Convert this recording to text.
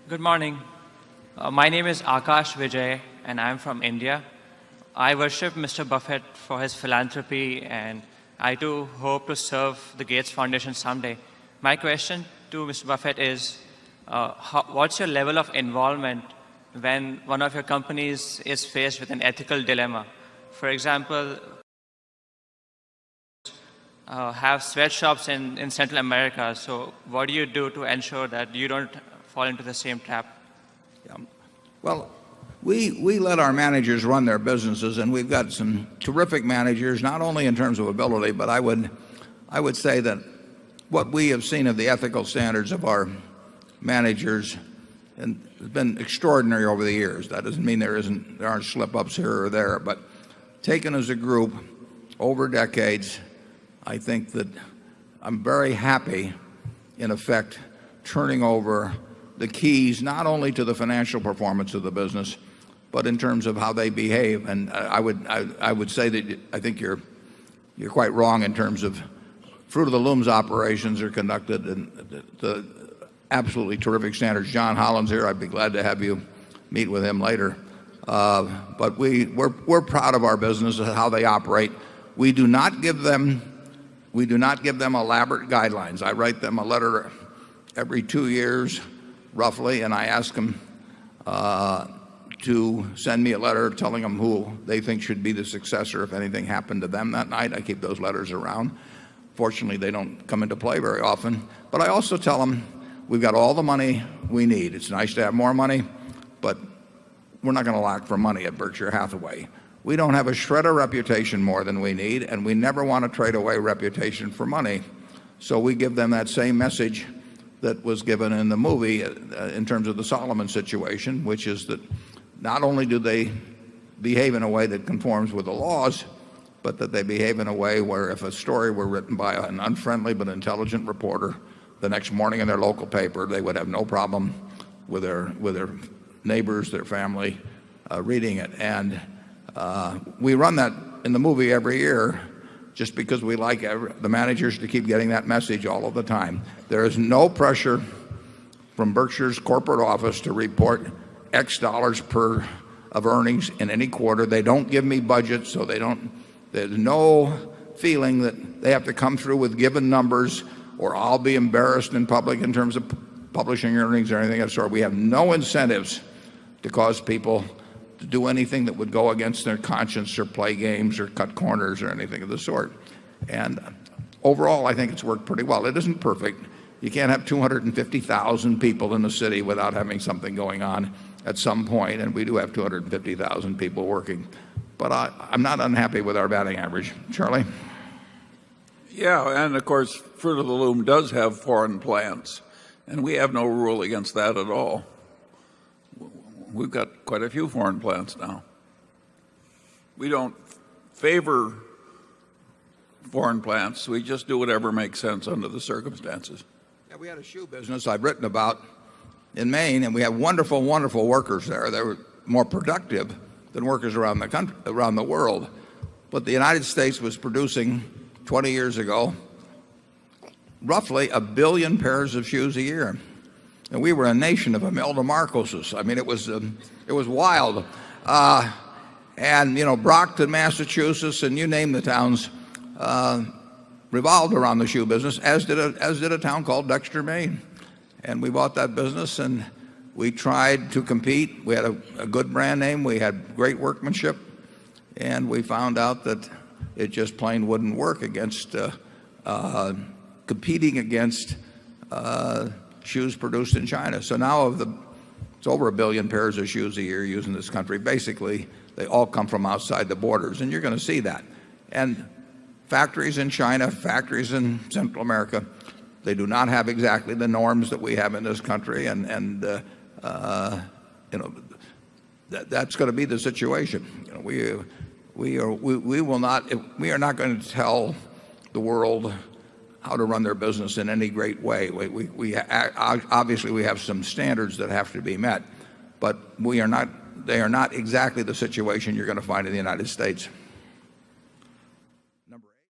Good morning. My name is Akash Vijay, and I'm from India. I worship Mr. Buffett for his philanthropy, and I too hope to serve the Gates Foundation someday. My question to Mr. Buffett is, what's your level of involvement when one of your companies is faced with an ethical dilemma? For example, have sweatshops in Central America. So what do you do to ensure that you don't fall into the same trap? Yeah. Well, we let our managers run their businesses, and we've got some terrific managers, not only in terms of ability, but I would say that what we have seen of the ethical standards of our managers has been extraordinary over the years. That doesn't mean there aren't slip-ups here or there, but taken as a group over decades, I think that I'm very happy, in effect, turning over the keys not only to the financial performance of the business, but in terms of how they behave. And I would say that I think you're quite wrong in terms of Fruit of the Loom's operations are conducted in the absolutely terrific standards. John Holland's here. I'd be glad to have you meet with him later. But we're proud of our business and how they operate. We do not give them elaborate guidelines. I write them a letter every 2 years, roughly, and I ask them to send me a letter telling them who they think should be the successor if anything happened to them that night. I keep those letters around. Fortunately, they don't come into play very often. But I also tell them we've got all the money we need. It's nice to have more money, but we're not going to lack for money at Berkshire Hathaway. We don't have a shred of reputation more than we need, and we never want to trade away reputation for money. So we give them that same message that was given in the movie in terms of the Solomon situation, which is that not only do they behave in a way that conforms with the laws, but that they behave in a way where if a story were written by an unfriendly but intelligent reporter the next morning in their local paper, they would have no problem with their neighbors, their family, reading it. And we run that in the movie every year just because we like the managers to keep getting that message all of the time. There is no pressure from Berkshire's corporate office to report X dollars of earnings in any quarter. They don't give me budgets, so there's no feeling that they have to come through with given numbers or I'll be embarrassed in public in terms of publishing earnings or anything of the sort. We have no incentives to cause people to do anything that would go against their conscience or play games or cut corners or anything of the sort. And overall, I think it's worked pretty well. It isn't perfect. You can't have 250,000 people in the city without having something going on at some point, and we do have 250,000 people working. But I'm not unhappy with our batting average. Charlie? Yeah, and of course, Fruit of the Loom does have foreign plants, and we have no rule against that at all. We've got quite a few foreign plants now. We don't favor foreign plants. We just do whatever makes sense under the circumstances. Yeah, we had a shoe business I've written about in Maine, and we have wonderful, wonderful workers there. They were more productive than workers around the country, around the world. But the United States was producing 20 years ago roughly 1 billion pairs of shoes a year. And we were a nation of Imelda Marcoses. I mean, it was wild. And, you know, Brockton, Massachusetts, and you name the towns, revolved around the shoe business, as did a town called Dexter, Maine. And we bought that business, and we tried to compete. We had a good brand name. We had great workmanship. And we found out that it just plain wouldn't work against competing against shoes produced in China. So now it's over 1 billion pairs of shoes a year used in this country. Basically, they all come from outside the borders, and you're going to see that. And factories in China, factories in Central America, they do not have exactly the norms that we have in this country, and you know, that's going to be the situation. You know, we are not going to tell the world how to run their business in any great way. Obviously we have some standards that have to be met, but they are not exactly the situation you're going to find in the United States.